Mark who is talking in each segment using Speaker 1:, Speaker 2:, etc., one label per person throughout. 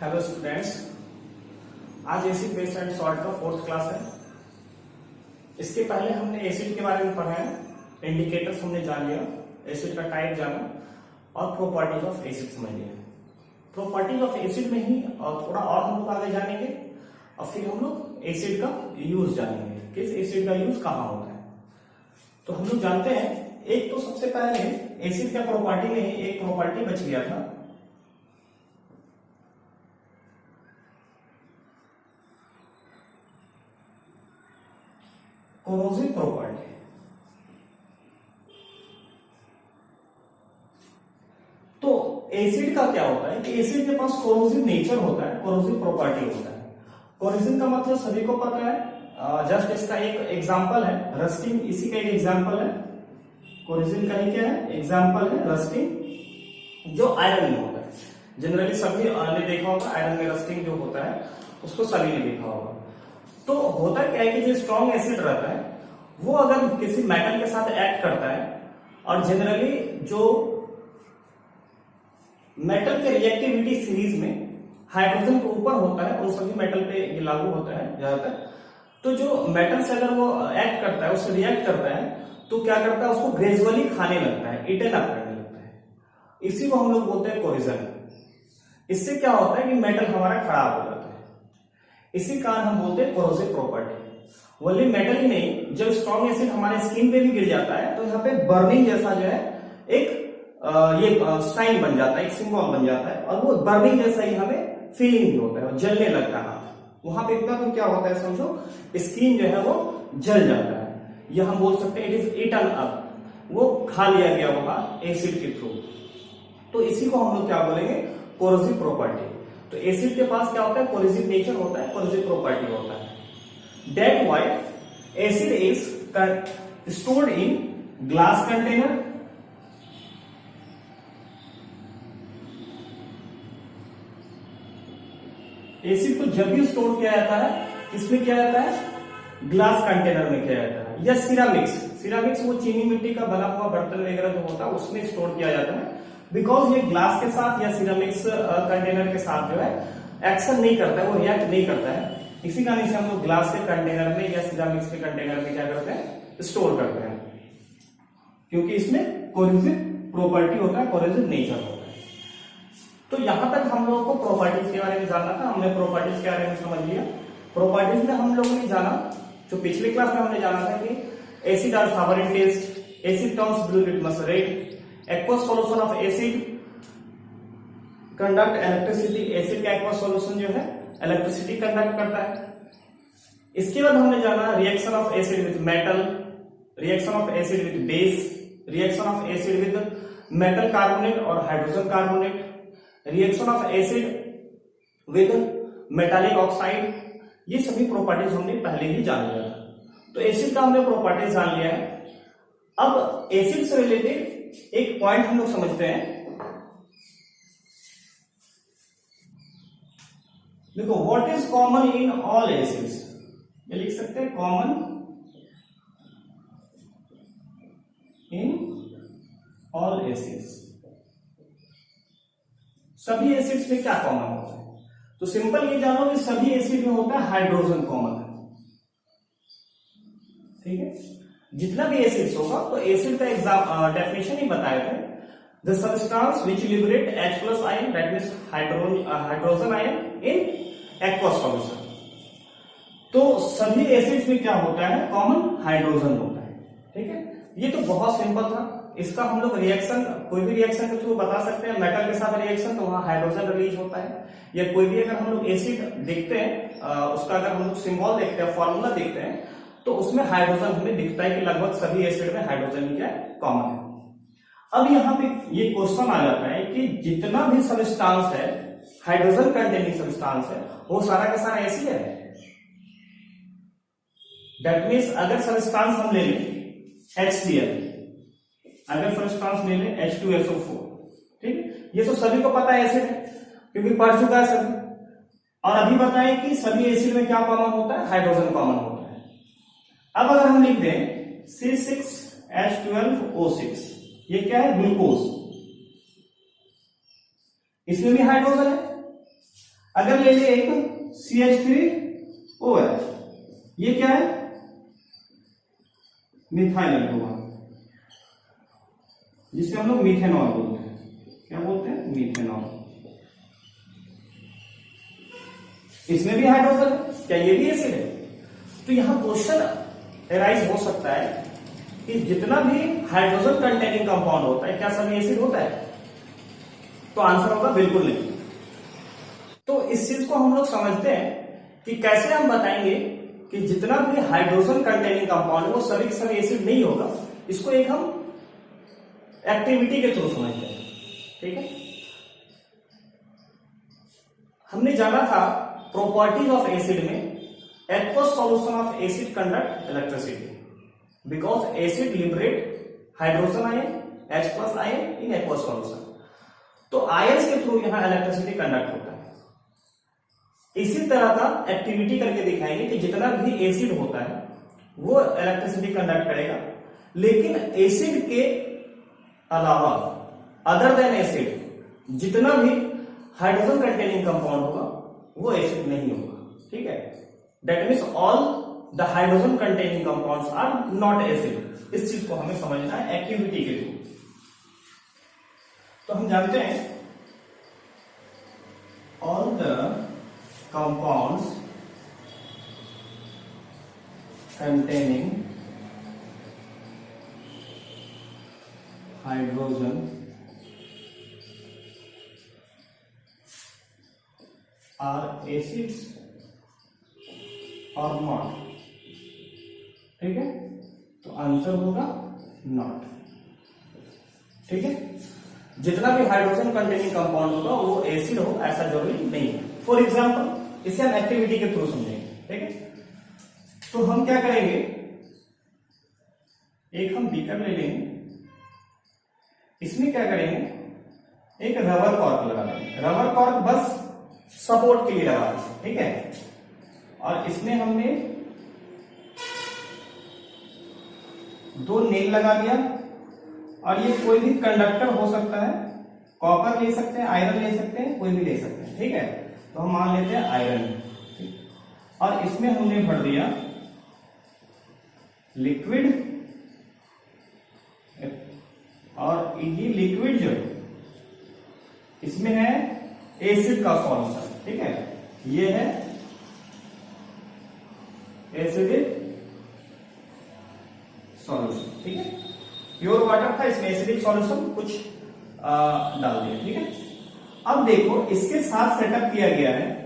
Speaker 1: Hello students, आज acid base and salt का 4th class है। इसके पहले हमने एसिड के बारे में पढ़ा है, इंडिकेटर्स हमने जान लिया, एसिड का टाइप जाना और प्रॉपर्टीज ऑफ एसिड समझ लिया। प्रॉपर्टीज ऑफ एसिड में ही और थोड़ा और हम लोग आगे जानेंगे और फिर हम लोग एसिड का यूज जानेंगे, किस एसिड का यूज कहाँ होता है। तो हम लोग जानते हैं, एक तो सबसे पहले एसिड का प्रॉपर्टी में ही एक प्रॉपर्टी बच गया था, कोरोसिव प्रॉपर्टी। तो एसिड का क्या होता है कि एसिड के पास कोरोसिव नेचर होता है, कोरोसिव प्रॉपर्टी होता है। कोरोसिव का मतलब सभी को पता है, जस्ट इसका एक एग्जांपल है रस्टिंग, इसी का एक एग्जांपल है। कोरोसिव का ही क्या है, एग्जांपल है रस्टिंग, जो आयरन में होता है। जनरली सभी ने देखा होगा, आयरन में रस्टिंग जो होता है उसको सभी ने देखा होगा। तो होता क्या है कि जो स्ट्रॉन्ग एसिड रहता है वो अगर किसी मेटल के साथ एक्ट करता है, और जनरली जो मेटल के रिएक्टिविटी सीरीज में हाइड्रोजन के ऊपर होता है, उन सभी मेटल पे ये लागू होता है ज्यादातर। तो जो मेटल से अगर वो एक्ट करता है, उससे रिएक्ट करता है, तो क्या करता है, उसको ग्रेजुअली खाने लगता है, इटन अप करने लगता है। इसी को हम लोग बोलते हैं कोरिजन। इससे क्या होता है कि मेटल हमारा खराब हो जाता है, इसी कारण हम बोलते हैं कोरोसिव प्रॉपर्टी। ओनली मेटल ही नहीं, जब स्ट्रॉन्ग एसिड हमारे स्किन पे भी गिर जाता है तो यहाँ पे बर्निंग जैसा जो है एक ये साइन बन जाता है, एक सिंबल बन जाता है, और वो बर्निंग जैसा ही हमें फीलिंग भी होता है, जलने लगता है हाथ। वहां पे इतना तो क्या होता है, समझो स्किन जो है वो जल जाता है, यह हम बोल सकते हैं इट इज ईटन अप, वो खा लिया गया वहां एसिड के थ्रू। तो इसी को हम लोग क्या बोलेंगे, कोरोसिव प्रॉपर्टी। तो एसिड के पास क्या होता है, कोरोसिव नेचर होता है, कोरोसिव प्रॉपर्टी होता है। That why acid is stored in glass container, acid को जब भी स्टोर किया जाता है, किसमें किया जाता है, ग्लास कंटेनर में किया जाता है, या सिरामिक्स। सिरामिक्स वो चीनी मिट्टी का बना हुआ बर्तन वगैरह जो होता है उसमें स्टोर किया जाता है, बिकॉज ये ग्लास के साथ या सिरामिक्स कंटेनर के साथ जो है एक्शन नहीं करता है, वो रिएक्ट नहीं करता है। इसी कारण से हम लोग ग्लास के कंटेनर में या सिरामिक्स के कंटेनर में क्या करते हैं, स्टोर करते हैं, क्योंकि इसमें कोरोसिव प्रॉपर्टी होता है, कोरोसिव नेचर होता है। तो यहां तक हम लोगों को प्रॉपर्टीज के बारे में जानना था, हमने प्रॉपर्टीज के बारे में समझ लिया। प्रॉपर्टीज में हम लोगों ने जाना, जो पिछले क्लास में हमने जाना था कि acid are sour in taste, acid turns blue litmus red, aqueous solution of acid conduct electricity, acid का एक्वस सॉल्यूशन जो है इलेक्ट्रिसिटी कंडक्ट करता है। इसके बाद हमने जाना reaction of acid with metal, reaction of acid with base, reaction of acid with metal carbonate और hydrogen carbonate, reaction of acid with metallic oxide. ये सभी प्रॉपर्टीज हमने पहले ही जान लिया था। तो एसिड का हमने प्रॉपर्टीज जान लिया है। अब एसिड से रिलेटेड एक पॉइंट हम लोग समझते हैं। देखो, what is common in all acids, ये लिख सकते हैं, कॉमन इन ऑल एसिड्स। सभी एसिड्स में क्या कॉमन होता है, तो सिंपल ये जानो कि सभी एसिड में होता है हाइड्रोजन कॉमन है, ठीक है। जितना भी एसिड्स होगा, तो एसिड का डेफिनेशन ही बताए थे, the substance which liberate H+ ion, that means hydrogen ion in aqueous solution. तो सभी एसिड्स में क्या होता है, कॉमन हाइड्रोजन होता है, ठीक है। ये तो बहुत सिंपल था। इसका हम लोग रिएक्शन, कोई भी रिएक्शन के थ्रू बता सकते हैं। मेटल के साथ रिएक्शन तो वहां हाइड्रोजन रिलीज होता है, या कोई भी अगर हम लोग एसिड देखते हैं, उसका अगर हम लोग सिंबल देखते हैं, फॉर्मूला देखते हैं, तो उसमें हाइड्रोजन हमें दिखता है कि लगभग सभी एसिड में हाइड्रोजन ही क्या कॉमन है। अब यहाँ पे ये क्वेश्चन आ जाता है कि जितना भी सब्सटेंस है, हाइड्रोजन कंटेनिंग सब्सटेंस है, वो सारा का सारा एसिड है। दैट मीन्स अगर सब्सटेंस हम ले लें HCl, अगर सब्सटेंस ले लें H2SO4, ठीक है, ये तो सभी को पता है एसिड है, क्योंकि पढ़ चुका है सभी। और अभी बताएं कि सभी एसिड में क्या कॉमन होता है, हाइड्रोजन कॉमन होता है। अब अगर हम लिख दें C6H12O6, ये क्या है, ग्लूकोज, इसमें भी हाइड्रोजन है। अगर ले ले एक CH3OH, ये क्या है, मिथाइल अल्कोहल, जिसे हम लोग मीथेनॉल बोलते हैं। क्या बोलते हैं, मीथेनॉल। इसमें भी हाइड्रोजन है, क्या ये भी एसिड है? तो यहां क्वेश्चन एराइज हो सकता है कि जितना भी हाइड्रोजन कंटेनिंग कंपाउंड होता है क्या सभी एसिड होता है? तो आंसर होगा बिल्कुल नहीं। तो इस चीज को हम लोग समझते हैं कि कैसे हम बताएंगे कि जितना भी हाइड्रोजन कंटेनिंग कंपाउंड है वो सभी के सभी एसिड नहीं होगा। इसको एक हम एक्टिविटी के थ्रू समझते हैं, ठीक है। हमने जाना था प्रॉपर्टीज ऑफ एसिड में, aqueous solution of acid conduct electricity because acid liberate hydrogen ion H+ ion in aqueous solution। तो आयंस के थ्रू यहां इलेक्ट्रिसिटी कंडक्ट होता है। इसी तरह का एक्टिविटी करके दिखाएंगे कि जितना भी एसिड होता है वो इलेक्ट्रिसिटी कंडक्ट करेगा, लेकिन एसिड के अलावा अदर देन एसिड जितना भी हाइड्रोजन कंटेनिंग कंपाउंड होगा वो एसिड नहीं होगा, ठीक है। That means all the hydrogen containing compounds are not acid. इस चीज को हमें समझना है एक्टिविटी के थ्रू। तो हम जानते हैं all the compounds containing hydrogen are acids और नॉट, ठीक है। तो आंसर होगा नॉट, ठीक है। जितना भी हाइड्रोजन कंटेनिंग कंपाउंड होगा वो एसिड हो ऐसा जरूरी नहीं है। फॉर एग्जांपल इसे हम एक्टिविटी के थ्रू समझेंगे, ठीक है। तो हम क्या करेंगे, एक हम बीकर ले लेंगे, इसमें क्या करेंगे, एक रबर कॉर्क लगा देंगे। रबर कॉर्क बस सपोर्ट के लिए लगा देंगे, ठीक है। और इसमें हमने 2 नेल लगा दिया, और ये कोई भी कंडक्टर हो सकता है, कॉपर ले सकते हैं, आयरन ले सकते हैं, कोई भी ले सकते हैं, ठीक है। तो हम मान लेते हैं आयरन, और इसमें हमने भर दिया लिक्विड, और ये लिक्विड जो है इसमें है एसिड का सॉल्यूशन, ठीक है। ये है एसिडिक सॉल्यूशन, ठीक है। प्योर वाटर था, इसमें एसिडिक सॉल्यूशन कुछ डाल दिया, ठीक है। अब देखो इसके साथ सेटअप किया गया है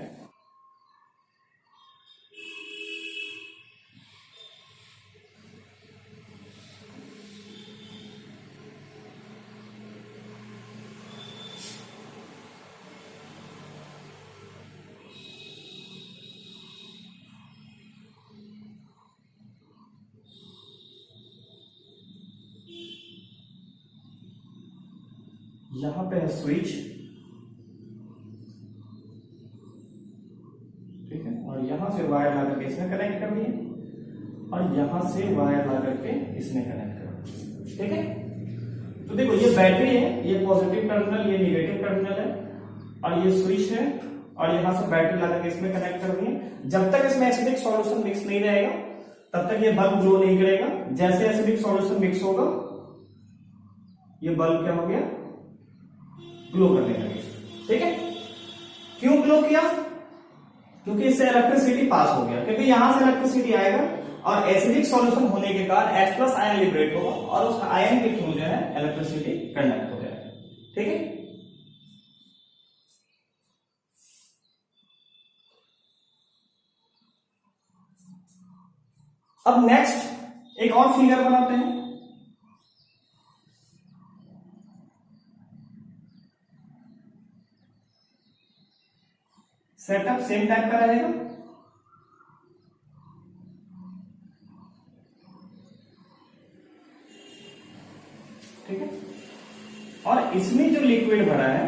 Speaker 1: यहां पे है स्विच, ठीक है। और यहां से वायर ला करके इसमें कनेक्ट कर दिए, और यहां से वायर ला करके इसमें कनेक्ट कर दिए, ठीक है। तो देखो ये बैटरी है, ये पॉजिटिव टर्मिनल, ये निगेटिव टर्मिनल है, और ये स्विच है, और यहां से बैटरी ला करके इसमें कनेक्ट कर दिए। जब तक इसमें एसिडिक सॉल्यूशन मिक्स नहीं रहेगा तब तक ये बल्ब ग्लो नहीं करेगा। जैसे एसिडिक सॉल्यूशन मिक्स होगा ये बल्ब क्या हो गया, ग्लो करने लगे, ठीक है। क्यों ग्लो किया, क्योंकि इससे इलेक्ट्रिसिटी पास हो गया, क्योंकि यहां से इलेक्ट्रिसिटी आएगा और एसिडिक सॉल्यूशन होने के कारण H+ आयन लिबरेट होगा और उस आयन के थ्रू जो है इलेक्ट्रिसिटी कंडक्ट हो जाएगा, ठीक है। अब नेक्स्ट एक और फिगर बनाते हैं। सेटअप सेम टाइप का रहेगा, ठीक है। और इसमें जो लिक्विड भरा है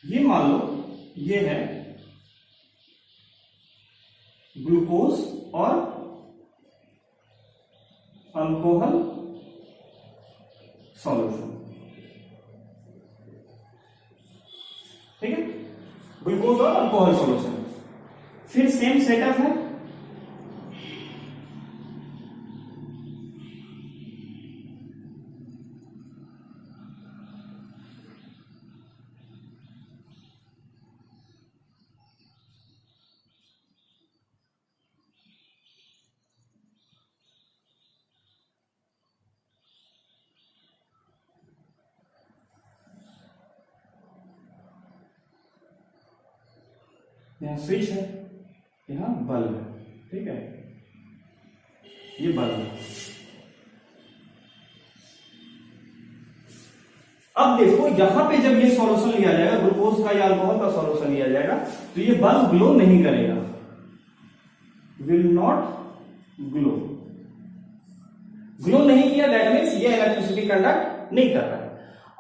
Speaker 1: ये मान लो ये है ग्लूकोज और अल्कोहल सॉल्यूशन, ग्लूकोज और अल्कोहल सॉल्यूशन। फिर सेम सेटअप है, यहाँ स्विच है, यहाँ बल्ब है, ठीक है, ये बल्ब है। अब देखो यहां पे जब ये सॉल्यूशन लिया जाएगा, ग्लूकोज का या अल्कोहल का सॉल्यूशन लिया जाएगा, तो ये बल्ब ग्लो नहीं करेगा, विल नॉट ग्लो। ग्लो नहीं किया दैट मीन्स ये इलेक्ट्रिसिटी कंडक्ट नहीं कर रहा है।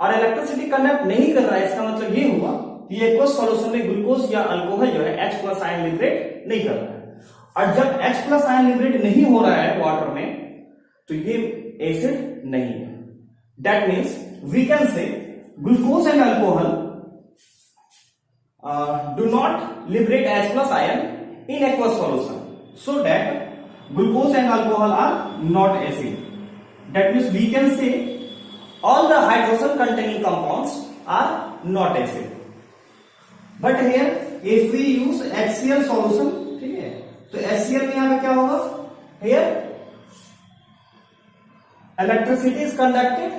Speaker 1: और इलेक्ट्रिसिटी कंडक्ट नहीं कर रहा है इसका मतलब ये हुआ कि एक्वस सॉल्यूशन में ग्लूकोज या अल्कोहल जो है H प्लस आयन लिबरेट नहीं कर रहा है। और जब H प्लस आयन लिबरेट नहीं हो रहा है वाटर में, तो ये एसिड नहीं है। That means we can say glucose and alcohol do not liberate H plus ion in aqueous solution, so that glucose and alcohol are not acid. That means we can say all the hydrogen containing compounds are not acid. But here if we use HCl solution, ठीक है, तो HCl में यहाँ पे क्या होगा, here electricity is conducted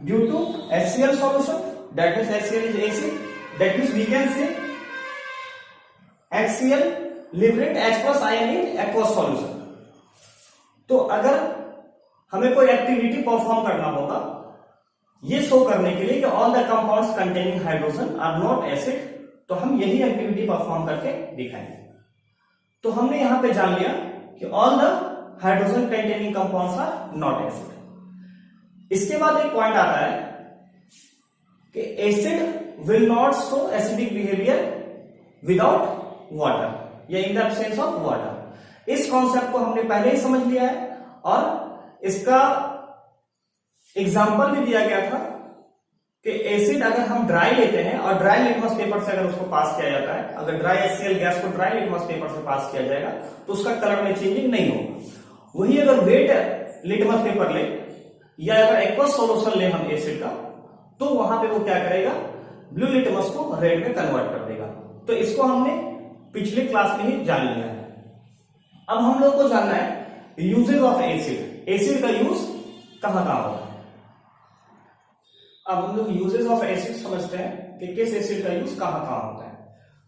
Speaker 1: due to HCl solution, that means HCl is acid. That means we can say HCl liberate H plus ion in aqueous solution. तो अगर हमें कोई एक्टिविटी परफॉर्म करना होगा ये शो करने के लिए कि all the compounds containing hydrogen are not acid, तो हम यही एक्टिविटी परफॉर्म करके दिखाएंगे। तो हमने यहां पे जान लिया कि all the hydrogen containing compounds are not acid. इसके बाद एक पॉइंट आता है कि acid will not show acidic behaviour without water या in the absence of water. इस कॉन्सेप्ट को हमने पहले ही समझ लिया है और इसका एग्जांपल भी दिया गया था कि एसिड अगर हम ड्राई लेते हैं और ड्राई लिटमस पेपर से अगर उसको पास किया जाता है, अगर ड्राई HCl गैस को ड्राई लिटमस पेपर से पास किया जाएगा तो उसका कलर में चेंजिंग नहीं होगा। वही अगर वेट लिटमस पेपर ले या अगर एक्वस सॉल्यूशन ले हम एसिड का, तो वहां पे वो क्या करेगा, ब्लू लिटमस को रेड में कन्वर्ट कर देगा। तो इसको हमने पिछले क्लास में ही जान लिया है। अब हम लोग को जानना है यूजेज ऑफ एसिड, एसिड का यूज कहां कहां होता है। अब हम लोग यूजेज ऑफ एसिड समझते हैं कि किस एसिड का यूज कहां कहां होता है।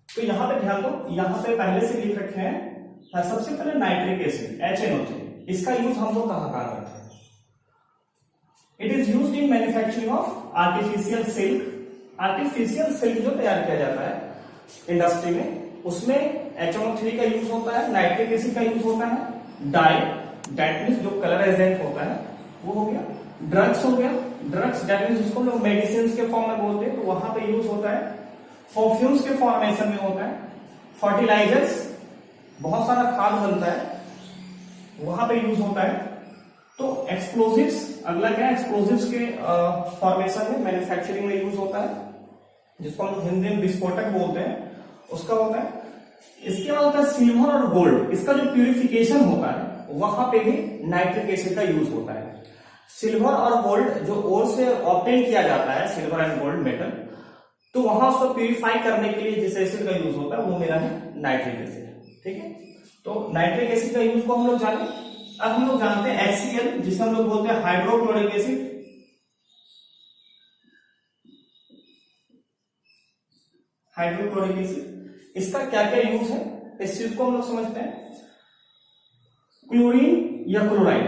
Speaker 1: तो यहां पे ध्यान दो, यहां पे पहले से लिख रखे हैं सबसे पहले नाइट्रिक एसिड HNO3, इसका यूज हम लोग कहां कहां करते हैं। It is used in manufacturing of artificial silk. Artificial silk जो तैयार किया जाता है इंडस्ट्री में, उसमें HNO3 का यूज होता है, नाइट्रिक एसिड का यूज होता है, डाई दैट मीन्स जो कलर एजेंट होता है वो हो गया, ड्रग्स हो गया, ड्रग्स दैट मीन्स जिसको लोग मेडिसिन के फॉर्म में बोलते हैं तो वहां पे यूज होता है, परफ्यूम्स के फॉर्मेशन में होता है, फर्टिलाइजर्स बहुत सारा खाद बनता है वहां पे यूज होता है। तो एक्सप्लोजिव्स, अगला क्या है, एक्सप्लोजिव्स के फॉर्मेशन में मैन्युफैक्चरिंग में यूज होता है, जिसको हम हिंदी में विस्फोटक बोलते हैं, उसका होता है। इसके बाद होता है सिल्वर और गोल्ड, इसका जो प्यूरिफिकेशन होता है वहां पे भी नाइट्रिक एसिड का यूज होता है। सिल्वर और गोल्ड जो ओर से ऑब्टेन किया जाता है, सिल्वर एंड गोल्ड मेटल, तो वहां उसको प्यूरिफाई करने के लिए जिस एसिड का यूज होता है वो मेरा है नाइट्रिक एसिड। ठीक है, तो नाइट्रिक एसिड का यूज को हम लोग जाने। अब हम लोग जानते हैं HCl, जिसे हम लोग बोलते हैं हाइड्रोक्लोरिक एसिड। हाइड्रोक्लोरिक एसिड, इसका क्या क्या यूज है इस चीज को हम लोग समझते हैं। क्लोरीन या क्लोराइड,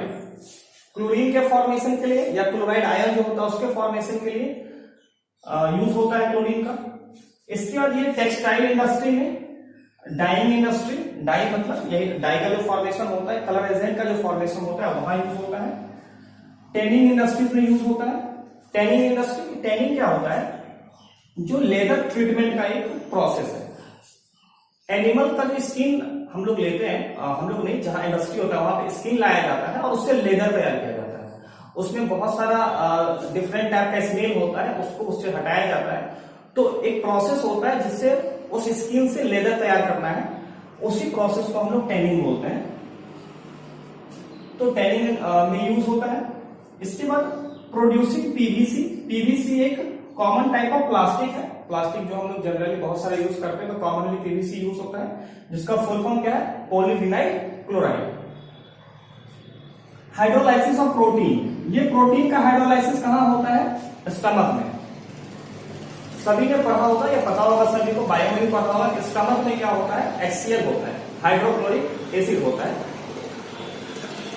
Speaker 1: क्लोरीन के फॉर्मेशन के लिए या क्लोराइड आयन जो होता है उसके फॉर्मेशन के लिए यूज होता है क्लोरीन का। इसके बाद ये टेक्सटाइल इंडस्ट्री में, डाइंग इंडस्ट्री, डाई मतलब यही डाई का जो फॉर्मेशन होता है, कलर एजेंट का जो फॉर्मेशन होता है वहां यूज होता है। टैनिंग इंडस्ट्रीज में यूज होता है। टैनिंग इंडस्ट्री, टैनिंग क्या होता है, जो लेदर ट्रीटमेंट का एक प्रोसेस है। एनिमल का जो स्किन हम लोग लेते हैं, हम लोग नहीं, जहां इंडस्ट्री होता है वहां पे स्किन लाया जाता है और उससे लेदर तैयार किया जाता है। उसमें बहुत सारा डिफरेंट टाइप का स्मेल होता है, उसको उससे हटाया जाता है। तो एक प्रोसेस होता है जिससे उस स्किन से लेदर तैयार करना है, उसी प्रोसेस को हम लोग टैनिंग बोलते हैं। तो टैनिंग में यूज होता है। इसके बाद प्रोड्यूसिंग पीवीसी। पीवीसी एक कॉमन टाइप ऑफ प्लास्टिक है, प्लास्टिक जो हम लोग जनरली बहुत सारा यूज करते हैं, तो कॉमनली पीवीसी यूज होता है, जिसका फुल फॉर्म क्या है, polyvinyl chloride. Hydrolysis of protein. ये प्रोटीन का हाइड्रोलाइसिस कहां होता है, स्टमक में। सभी ने पढ़ा होगा या पता होगा सभी को, बायो में भी पता होगा कि स्टमक में क्या होता है, HCl होता है, हाइड्रोक्लोरिक एसिड होता है,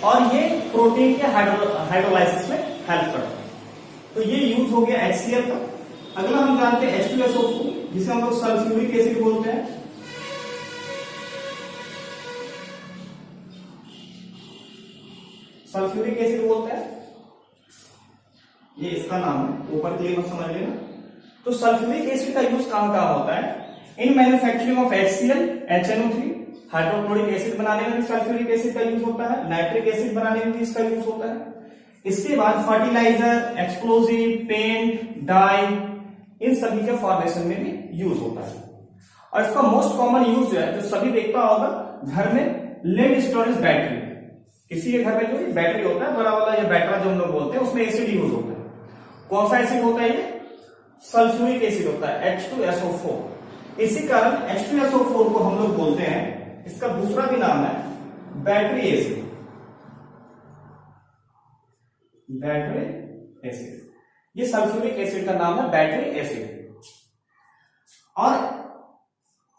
Speaker 1: और ये प्रोटीन के हाइड्रोलाइसिस में हेल्प करता है। तो ये यूज हो गया HCl का। अगला हम जानते हैं H2SO4, जिसे हम लोग सल्फ्यूरिक एसिड बोलते हैं। सल्फ्यूरिक एसिड बोलते हैं, ये इसका नाम है, ऊपर क्लियर मत समझ लेना। तो सल्फ्यूरिक एसिड का यूज कहां कहां होता है, in manufacturing of HCl, HNO3, hydrochloric acid बनाने में भी सल्फ्यूरिक एसिड का यूज होता है, नाइट्रिक एसिड बनाने में भी इसका यूज होता है। इसके बाद फर्टिलाइजर, एक्सप्लोजिव, पेंट, डाई, इन सभी के फॉर्मेशन में भी यूज होता है। और इसका मोस्ट कॉमन यूज जो है, जो सभी देखता होगा घर में, लेड स्टोरेज बैटरी। किसी के घर में जो बैटरी होता है बड़ा वाला, या बैटरा जो हम लोग बोलते हैं, उसमें एसिड यूज होता है। कौन सा एसिड होता है ये, सल्फ्यूरिक एसिड होता है, H2SO4। इसी कारण H2SO4 को हम लोग बोलते हैं, इसका दूसरा भी नाम है बैटरी एसिड। बैटरी एसिड, ये सल्फ्यूरिक एसिड का नाम है बैटरी एसिड। और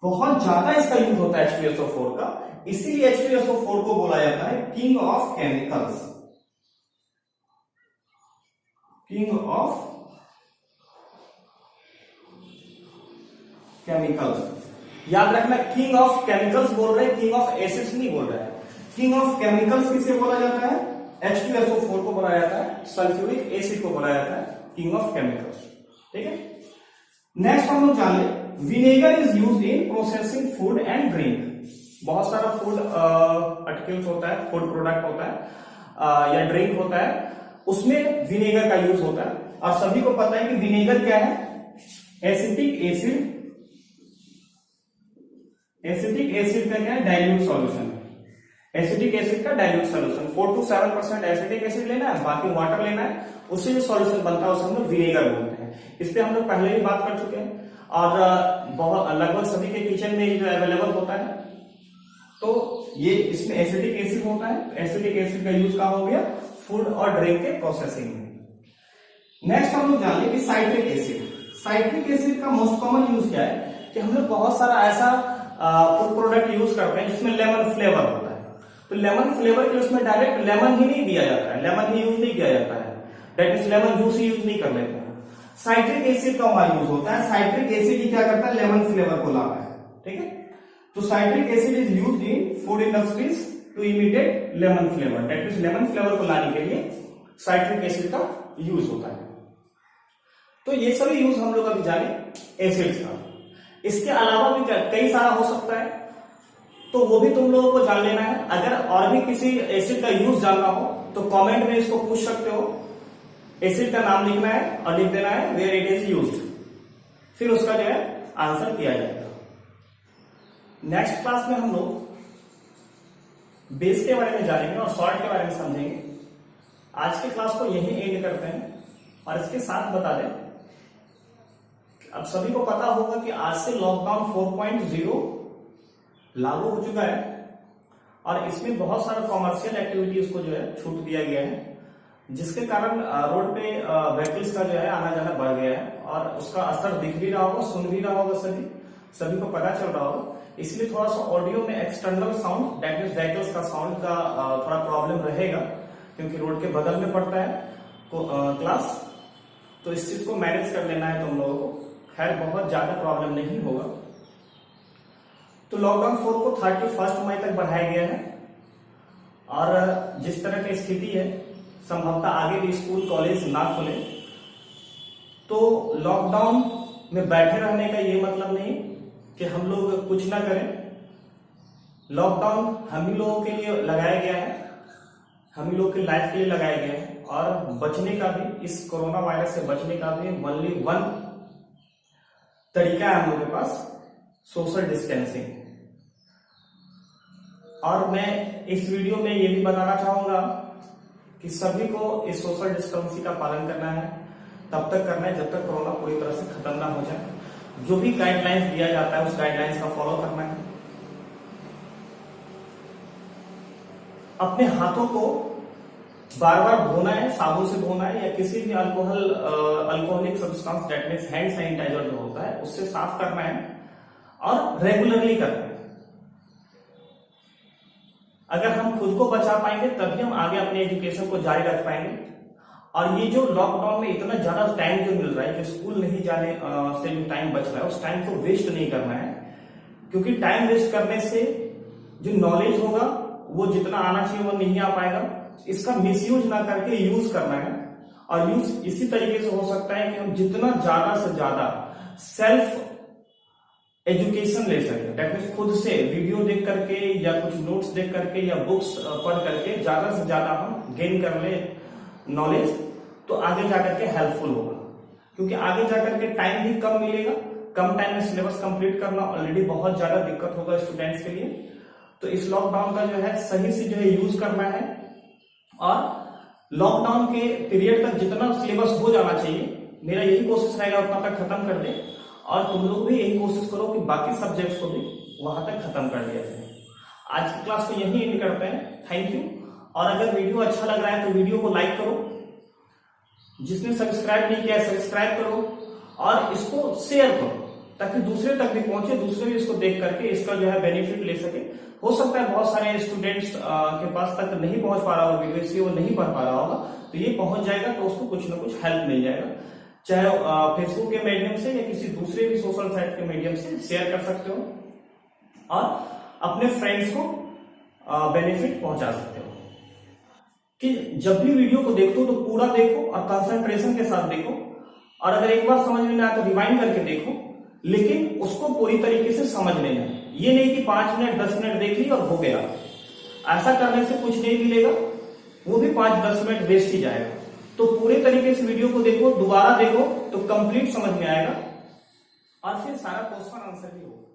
Speaker 1: बहुत ज्यादा इसका यूज होता है H2SO4 का, इसीलिए H2SO4 को बोला जाता है king of chemicals. King of chemicals, याद रखना, किंग ऑफ केमिकल्स बोल रहे हैं, किंग ऑफ एसिड्स नहीं बोल रहे हैं। किंग ऑफ केमिकल्स किसे बोला जाता है, H2SO4 को बोला जाता है, सल्फ्यूरिक एसिड को बोला जाता है किंग ऑफ केमिकल्स। ठीक है। नेक्स्ट हम लोग जान ले, vinegar is used in processing food and drink. बहुत सारा फूड आर्टिकल्स होता है, फूड प्रोडक्ट होता है या ड्रिंक होता है, उसमें विनेगर का यूज होता है। और सभी को पता है कि विनेगर क्या है, एसिटिक एसिड। एसिटिक एसिड का क्या है, डाइल्यूट सॉल्यूशन। एसिटिक एसिड का dilute solution, 4 to 7% acetic acid लेना है, बाकी वाटर लेना है, उससे जो सॉल्यूशन बनता है उसे हम लोग विनेगर बोलते हैं। इस पे हम लोग पहले ही बात कर चुके हैं, और बहुत लगभग सभी के किचन में जो अवेलेबल होता है। तो ये इसमें एसिटिक एसिड होता है। एसिटिक एसिड का यूज कहां हो गया, फूड और ड्रिंक के प्रोसेसिंग में। नेक्स्ट हम लोग जान लें कि साइट्रिक एसिड। साइट्रिक एसिड का मोस्ट कॉमन यूज क्या है, कि हम लोग बहुत सारा ऐसा फूड प्रोडक्ट यूज करते हैं जिसमें लेमन फ्लेवर होता है। तो लेमन फ्लेवर के लिए उसमें डायरेक्ट लेमन ही नहीं दिया जाता है, लेमन ही यूज नहीं किया जाता है, that means lemon juice he use नहीं कर लेते हैं। साइट्रिक एसिड का वहां यूज होता है। साइट्रिक एसिड ही क्या करता है, लेमन फ्लेवर को लाता है। ठीक है। तो citric acid is used in food industries to imitate lemon flavour, that means lemon flavour को लाने के लिए साइट्रिक एसिड का यूज होता है। तो ये सभी यूज हम लोग अभी जाने एसिड्स का। इसके अलावा भी कई सारा हो सकता है, तो वो भी तुम लोगों को जान लेना है। अगर और भी किसी एसिड का यूज जानना हो तो कमेंट में इसको पूछ सकते हो। एसिड का नाम लिखना है और लिख देना है वेयर इट इज यूज्ड, फिर उसका जो है आंसर किया जाएगा। नेक्स्ट क्लास में हम लोग बेस के बारे में जानेंगे और सॉल्ट के बारे में समझेंगे। आज के क्लास को यहीं एंड करते हैं, और इसके साथ बता दें, अब सभी को पता होगा कि आज से लॉकडाउन 4.0 लागू हो चुका है, और इसमें बहुत सारा कॉमर्शियल एक्टिविटीज को जो है छूट दिया गया है, जिसके कारण रोड पे व्हीकल्स का जो है आना जाना बढ़ गया है, और उसका असर दिख भी रहा होगा, सुन भी रहा होगा, सभी को पता चल रहा होगा। इसलिए थोड़ा सा ऑडियो में external sound, that means vehicles का साउंड का थोड़ा प्रॉब्लम रहेगा, क्योंकि रोड के बगल में पड़ता है क्लास। तो इस चीज को मैनेज कर लेना है तुम लोगों को। खैर बहुत ज्यादा प्रॉब्लम नहीं होगा। तो लॉकडाउन 4 को 31 मई तक बढ़ाया गया है, और जिस तरह की स्थिति है संभवतः आगे भी स्कूल कॉलेज ना खुले, तो लॉकडाउन में बैठे रहने का ये मतलब नहीं कि हम लोग कुछ ना करें। लॉकडाउन हम ही लोगों के लिए लगाया गया है, हम ही लोग की लाइफ के लिए लगाया गया है, और बचने का भी, इस कोरोना वायरस से बचने का भी ओनली वन तरीका है हम लोग के पास, सोशल डिस्टेंसिंग। और मैं इस वीडियो में ये भी बताना चाहूंगा कि सभी को इस सोशल डिस्टेंसिंग का पालन करना है, तब तक करना है जब तक कोरोना पूरी तरह से खत्म ना हो जाए। जो भी गाइडलाइंस दिया जाता है उस गाइडलाइंस का फॉलो करना है। अपने हाथों को बार बार धोना है, साबुन से धोना है या किसी भी alcoholic substance that means hand sanitiser जो होता है उससे साफ करना है और रेगुलरली करना है। अगर हम खुद को बचा पाएंगे तभी हम आगे अपने एजुकेशन को जारी रख पाएंगे। और ये जो लॉकडाउन में इतना ज्यादा टाइम जो मिल रहा है, जो स्कूल नहीं जाने से जो टाइम बच रहा है, उस टाइम को वेस्ट नहीं करना है, क्योंकि टाइम वेस्ट करने से जो नॉलेज होगा वो जितना आना चाहिए वो नहीं आ पाएगा। इसका मिसयूज ना करके यूज करना है। और यूज इसी तरीके से हो सकता है कि हम जितना ज्यादा से ज्यादा सेल्फ एजुकेशन ले सके, दैट मीन्स खुद से वीडियो देख करके या कुछ नोट्स देख करके या बुक्स पढ़ करके ज्यादा से ज्यादा हम गेन कर ले नॉलेज, तो आगे जाकर के हेल्पफुल होगा। क्योंकि आगे जाकर के टाइम भी कम मिलेगा, कम टाइम में सिलेबस कंप्लीट करना ऑलरेडी बहुत ज्यादा दिक्कत होगा स्टूडेंट्स के लिए। तो इस लॉकडाउन का जो है सही से जो है यूज करना है और लॉकडाउन के पीरियड तक जितना सिलेबस हो जाना चाहिए, मेरा यही कोशिश रहेगा उतना तक खत्म कर दे। और तुम लोग भी यही कोशिश करो कि बाकी सब्जेक्ट्स को भी वहां तक खत्म कर दिया जाए। आज की क्लास को यही एंड करते हैं। Thank you. और अगर वीडियो अच्छा लग रहा है तो वीडियो को लाइक करो, जिसने सब्सक्राइब नहीं किया है सब्सक्राइब करो और इसको शेयर करो ताकि दूसरे तक भी पहुंचे, दूसरे भी इसको देख करके इसका जो है बेनिफिट ले सके। हो सकता है बहुत सारे स्टूडेंट्स के पास तक नहीं पहुंच पा रहा होगा वीडियो, इसलिए वो नहीं पढ़ पा रहा होगा, तो ये पहुंच जाएगा तो उसको कुछ ना कुछ हेल्प मिल जाएगा। चाहे फेसबुक के मीडियम से या किसी दूसरे भी सोशल साइट के मीडियम से शेयर कर सकते हो और अपने फ्रेंड्स को बेनिफिट पहुंचा सकते हो। कि जब भी वीडियो को देखो तो पूरा देखो और कंसंट्रेशन के साथ देखो, और अगर एक बार समझ में ना आए तो रिवाइंड करके देखो, लेकिन उसको पूरी तरीके से समझ लेना है। ये नहीं कि 5 मिनट 10 मिनट देख ली और हो गया, ऐसा करने से कुछ नहीं मिलेगा, वो भी 5-10 मिनट वेस्ट ही जाएगा। तो पूरे तरीके से वीडियो को देखो, दोबारा देखो तो कंप्लीट समझ में आएगा और फिर सारा क्वेश्चन आंसर भी होगा।